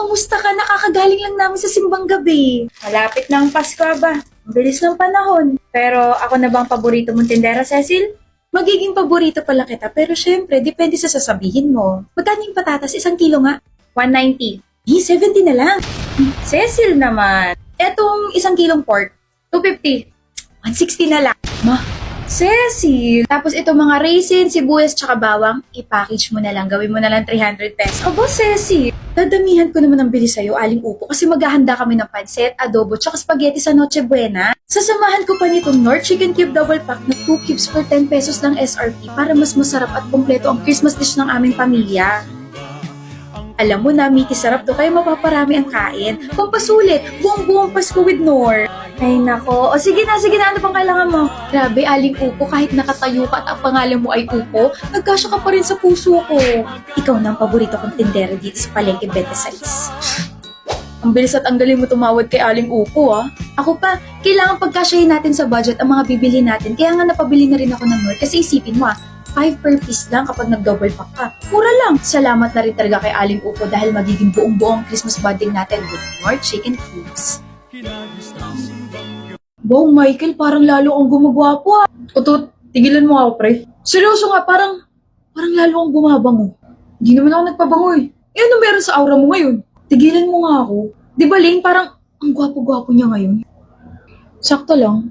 kamusta ka? Nakakagaling lang namin sa simbang gabi. Malapit na ang Pasko ba? Ang bilis ng panahon. Pero ako na bang paborito mong tindera, Cecil? Magiging paborito pala kita, pero syempre, depende sa sasabihin mo. Magkano yung patatas? 1 kilo nga? 190. 70 na lang. Cecil naman. Etong 1 kilong pork, 250. 160 na lang. Cecil. Tapos itong mga raisin, sibuyas, tsaka bawang, i-package mo na lang. Gawin mo na lang 300 pesos. Aba, Cecil. Dadamihan ko naman ang bili sa'yo, aling upo, kasi maghahanda kami ng pancit, adobo, tsaka spaghetti sa Noche Buena. Sasamahan ko pa nitong North Chicken Cube Double Pack na 2 cubes for 10 pesos lang SRP para mas masarap at kompleto ang Christmas dish ng aming pamilya. Alam mo na, Miki, sarap to, kaya mapaparami ang kain. Pampasulit, buong-buong Pasko with Nor. Ay nako, o sige na, ano pang kailangan mo? Grabe, aling upo, kahit nakatayo ka at ang pangalan mo ay upo, nagkasya ka pa rin sa puso ko. Ikaw na ang paborito kong tindera dito sa Palengke 26. Ang bilis at ang galing mo tumawad kay aling upo, ah. Ako pa, kailangan pagkasyahin natin sa budget ang mga bibili natin, kaya nga napabili na rin ako ng Nor, kasi isipin mo, 5 per piece lang kapag nag-double pack ka. Mura lang. Salamat na rin talaga kay Aling Upo dahil magiging buong-buong Christmas bonding natin with more chicken cubes. Wow, Michael, parang lalo kang gumagwapo ha. Utot, tigilan mo ako, pre. Seryoso nga, parang lalo kang gumabango. Hindi naman ako nagpabango eh. Eh ano meron sa aura mo ngayon? Tigilan mo nga ako. Di ba, Lane, parang ang gwapo-gwapo niya ngayon. Sakto lang.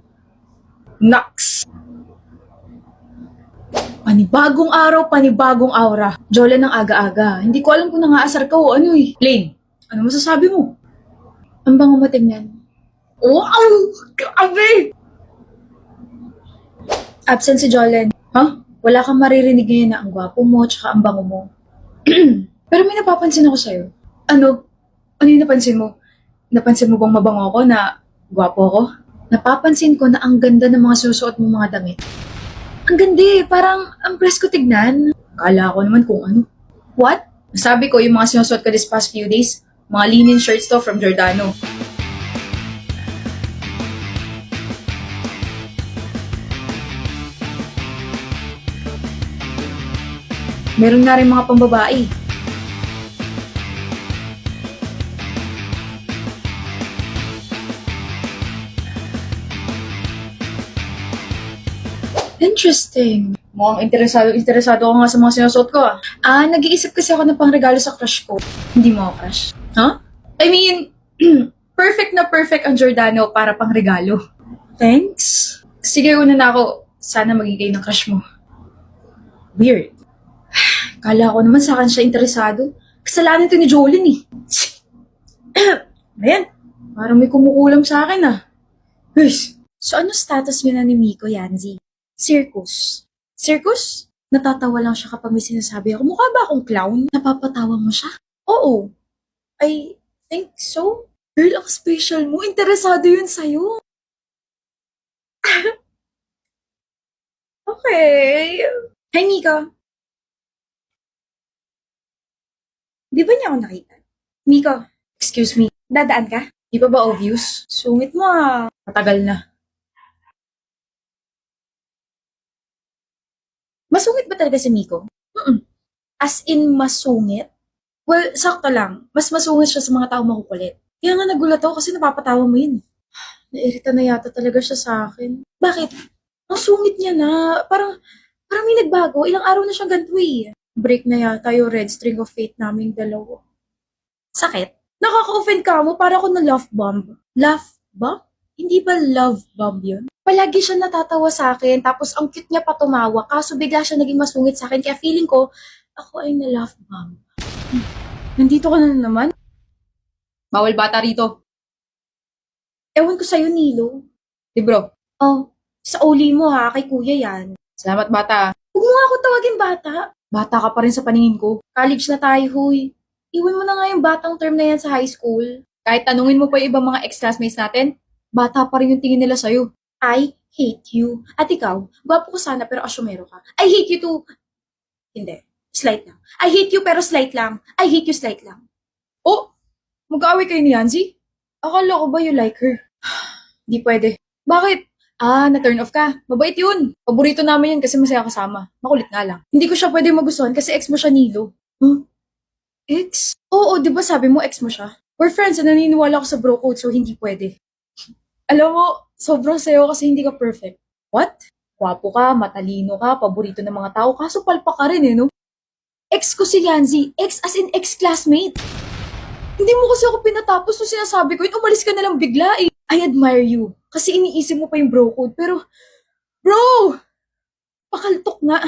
Naks! Panibagong araw, panibagong aura. Jola ng aga-aga. Hindi ko alam kung nangaasar ka o ano eh. Lane, ano masasabi mo? Ang bango mo tingnan. Wow! Grabe! Absent si Jolen. Huh? Wala kang maririnig ngayon na ang gwapo mo tsaka ang bango mo. Pero may napapansin ako sa'yo. Ano? Ano yung napansin mo? Napansin mo bang mabango ako na gwapo ako? Napapansin ko na ang ganda ng mga susuot mong mga damit. Ang ganda eh, parang ang presko tignan. Akala ko naman kung ano. What? Sabi ko, yung mga sinusuot ko this past few days, mga linen shirts to from Giordano. Meron nga rin mga pambabae. Interesting. Mukhang interesado ako nga sa mga sinusuot ko ah. Nag-iisip kasi ako ng pangregalo sa crush ko. Hindi mo ako crush? Huh? I mean, perfect na perfect ang Giordano para pangregalo. Thanks. Sige, una na ako. Sana magiging kayo ng crush mo. Weird. Kala ko naman sa akin siya interesado. Kasalanan ito ni Jolene eh. Ayan. Parang may kumukulam sa akin ah. So ano status niyo na ni Miko, Yanzi? Circus. Circus? Natatawa lang siya kapag may sinasabi ako. Mukha ba akong clown? Napapatawa mo siya? Oo. I think so. Girl, ang special mo. Interesado yun sa'yo. Okay. Hi, Miko. Di ba niya ako nakita? Miko, excuse me. Dadaan ka? Di pa ba obvious? Sungit mo ah. Matagal na. Masungit ba talaga si Miko? As in, masungit? Well, sakto lang. Mas masungit siya sa mga tao makukulit. Kaya nga nagulat ako kasi napapatawa mo yun. Nairita na yata talaga siya sa akin. Bakit? Ang sungit niya na. Parang may nagbago. Ilang araw na siyang ganito eh. Break na yata yung red string of fate naming dalawa. Sakit? Nakaka-offend ka mo para ako na love bomb. Love bomb? Hindi ba love bomb yun? Palagi siya natatawa sa akin, tapos ang cute niya pa tumawa, kaso bigla siya naging masungit sa akin, kaya feeling ko, ako ay na-love bomb. Nandito ka na naman? Bawal bata rito. Ewan ko sa'yo, Nilo. Bro. Oh, sa uli mo ha, kay kuya yan. Salamat bata. Huwag mo nga ako tawagin bata. Bata ka pa rin sa paningin ko. College na tayo, huy. Iwan mo na nga yung batang term na yan sa high school. Kahit tanungin mo pa yung ibang mga ex-classmates natin, bata pa rin yung tingin nila sa'yo. I hate you. At ikaw, gwapo ko sana pero asyumero ka. I hate you too. Hindi. Slight lang. I hate you pero slight lang. I hate you slight lang. Oh! Mag-aaway kayo ni Yanzi? Akala ko ba you like her? Di pwede. Bakit? Na-turn off ka. Mabait yun. Paborito namin yun kasi masaya kasama. Makulit nga lang. Hindi ko siya pwede magustuhan kasi ex mo siya, Nilo. Huh? Ex? Oo, di ba sabi mo ex mo siya? We're friends and naniniwala ako sa bro code so hindi pwede. Alam mo, sobrang sayo kasi hindi ka perfect. What? Gwapo ka, matalino ka, paborito ng mga tao, kaso palpak ka rin no? Ex ko si Yanzi. Ex as in ex-classmate. Hindi mo kasi ako pinatapos nung sinasabi ko yun, umalis ka na lang bigla eh. I admire you. Kasi iniisip mo pa yung bro code. Pero, bro! Pakaltok nga.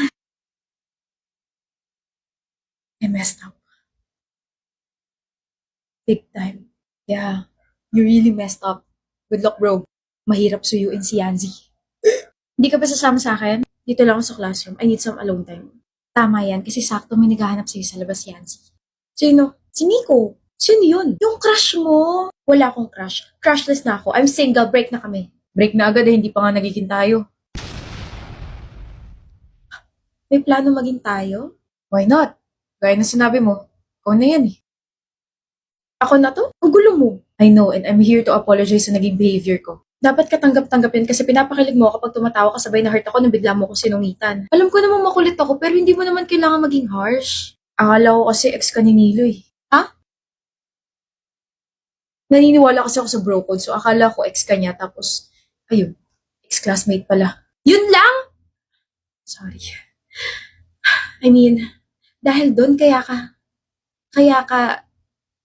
I messed up. Big time. Yeah, you really messed up. Good luck, bro. Mahirap suyuin si Yanzi. Hindi ka ba sasama sa akin? Dito lang ako sa classroom. I need some alone time. Tama yan, kasi sakto may naghahanap sa'yo sa labas, Yanzi. Sino? Si Nico. Sino yun? Yung crush mo. Wala akong crush. Crushless na ako. I'm single. Break na kami. Break na agad eh. Hindi pa nga nagiging tayo. May plano maging tayo? Why not? Gaya na sinabi mo. Ikaw na yan eh. Ako na to? Ang gulo mo. I know, and I'm here to apologize sa naging behavior ko. Dapat ka tanggap-tanggapin kasi pinapakilig mo kapag tumatawa ka sabay na hurt ako nung bigla mo ko sinungitan. Alam ko namang makulit ako pero hindi mo naman kailangan maging harsh. Akala ko kasi ex ka ni Nilo eh. Ha? Naniniwala kasi ako sa bro code so akala ko ex ka niya tapos, ayun, ex-classmate pala. Yun lang? Sorry. I mean, dahil doon kaya ka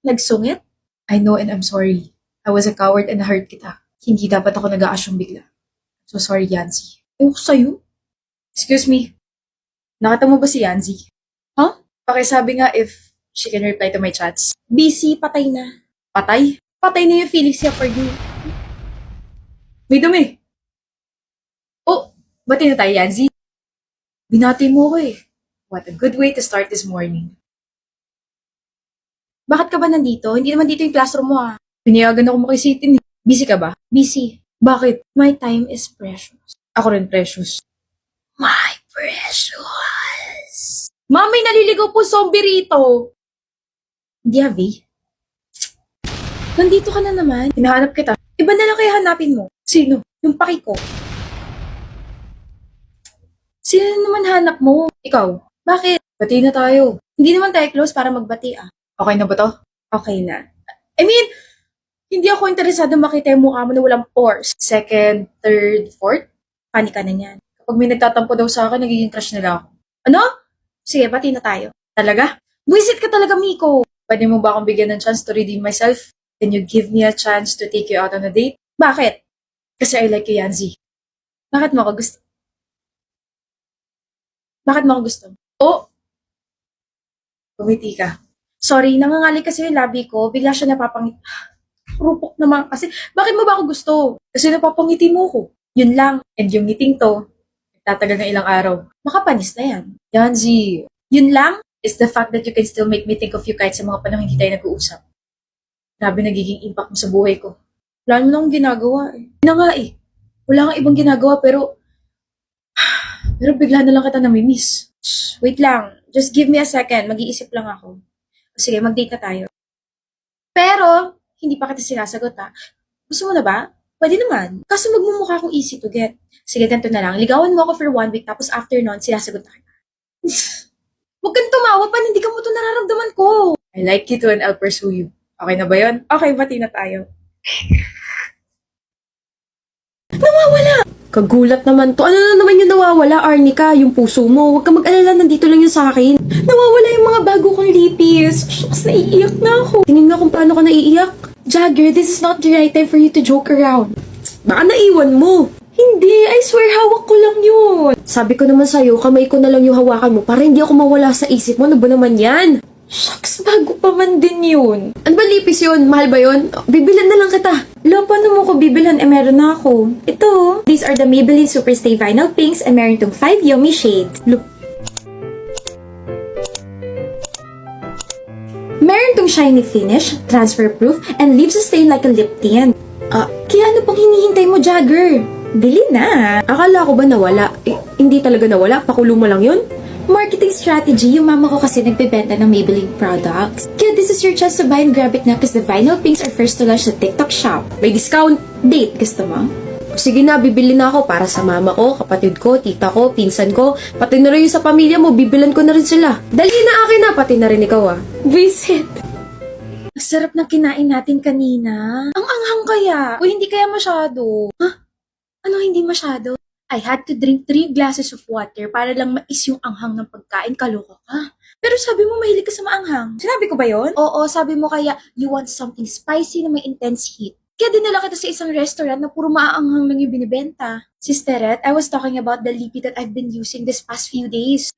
nagsungit? I know and I'm sorry. I was a coward and na-hurt kita. Hindi dapat ako nag-a-assume bigla. So sorry, Yanzi. Ewan ko sa'yo. Excuse me. Nakita mo ba si Yanzi? Huh? Pakisabi nga if she can reply to my chats. Busy, patay na. Patay? Patay na yung feelings niya for you. May dumi. Oh, bati na tayo, Yanzi. Binati mo ko eh. What a good way to start this morning. Bakit ka ba nandito? Hindi naman dito yung classroom mo ah. Pinayagan ako makisitin eh. Busy ka ba? Busy. Bakit? My time is precious. Ako rin precious. My precious. Ma'am, may naliligaw po zombie rito. Hindi habi. Nandito ka na naman. Hinahanap kita. Iba na lang kaya hanapin mo. Sino? Yung paki ko. Sino naman hanap mo? Ikaw. Bakit? Bati na tayo. Hindi naman tayo close para magbati ah. Okay na ba to? Okay na. I mean, hindi ako interesado makita yung mukha mo na walang pores. Second, third, fourth? Panik ka na yan. Kapag may nagtatampo daw sa akin, nagiging crush nila ako. Ano? Sige, bati na tayo. Talaga? Buisit ka talaga, Miko. Pwede mo ba akong bigyan ng chance to redeem myself? Can you give me a chance to take you out on a date? Bakit? Kasi I like you, Yanzi. Bakit mo ako gusto? Bakit mo ako gusto? Oh! Kumiti ka. Sorry, nangangali kasi yung labi ko. Bigla siya napapangit. Rupok naman. Kasi, bakit mo ba ako gusto? Kasi napapangiti mo ko. Yun lang. And yung ngiting to, tatagal ng ilang araw. Makapanis na yan. Yanzi, yun lang is the fact that you can still make me think of you kahit sa mga panahon hindi tayo nag-uusap. Grabe nagiging impact mo sa buhay ko. Wala mo na akong ginagawa eh. Hindi na nga eh. Wala kang ibang ginagawa pero bigla na lang kita namimiss. Wait lang. Just give me a second. Mag-iisip lang ako. Sige, mag-date na tayo. Pero, hindi pa kita sinasagot ha. Gusto mo na ba? Pwede naman. Kaso magmumukha akong easy to get. Sige, ganito na lang. Ligawan mo ako for 1 week tapos after nun, sinasagot na kita. Huwag kang tumawa pa, hindi ka mo ito nararamdaman ko. I like you too and I'll pursue you. Okay na ba yun? Okay, bati na tayo. Nawawala! Kagulat naman to. Ano na naman yung nawawala, Arnica? Yung puso mo. Huwag ka mag-alala, nandito lang yun sa akin. Nawawala yung mga bago kong lipis. Shucks, naiiyak na ako. Tingin nga kung paano ka naiiyak. Jagger, this is not the right time for you to joke around. Baka naiwan mo. Hindi, I swear hawak ko lang yun. Sabi ko naman sa'yo, kamay ko na lang yung hawakan mo para hindi ako mawala sa isip mo. Ano ba naman yan? Shucks, bago pa man din yun. Ano ba lipis yun? Mahal ba yun? Bibilan na lang kita. Lo, paano mo ko bibilan? Meron na ako. Ito. These are the Maybelline Superstay Vinyl Pinks and meron tong 5 yummy shades. Look. Meron tong shiny finish, transfer-proof, and leaves a stain like a lip tint. Kaya ano pang hinihintay mo, Jagger? Bili na. Akala ko ba nawala? Hindi talaga nawala. Pakulong mo lang yun? Marketing strategy, yung mama ko kasi nagbebenta ng Maybelline products. Kaya this is your chance to buy and grab it na because the vinyl pinks are first to launch sa TikTok shop. May discount. Date, gusto mo? Sige na, bibili na ako para sa mama ko, kapatid ko, tita ko, pinsan ko, pati na rin yung sa pamilya mo, bibilan ko na rin sila. Dali na akin na, pati na rin ikaw Visit. Ang sarap ng kinain natin kanina. Ang anghang kaya. O hindi kaya masyado. Ha? Ano hindi masyado? I had to drink 3 glasses of water para lang mais yung anghang ng pagkain. Kaloka ka. Pero sabi mo mahilig ka sa maanghang. Sinabi ko ba yon? Oo, sabi mo kaya you want something spicy na may intense heat. Kaya dinala kita sa isang restaurant na puro maaanghang lang yung binibenta. Sister Red, I was talking about the lipi that I've been using this past few days.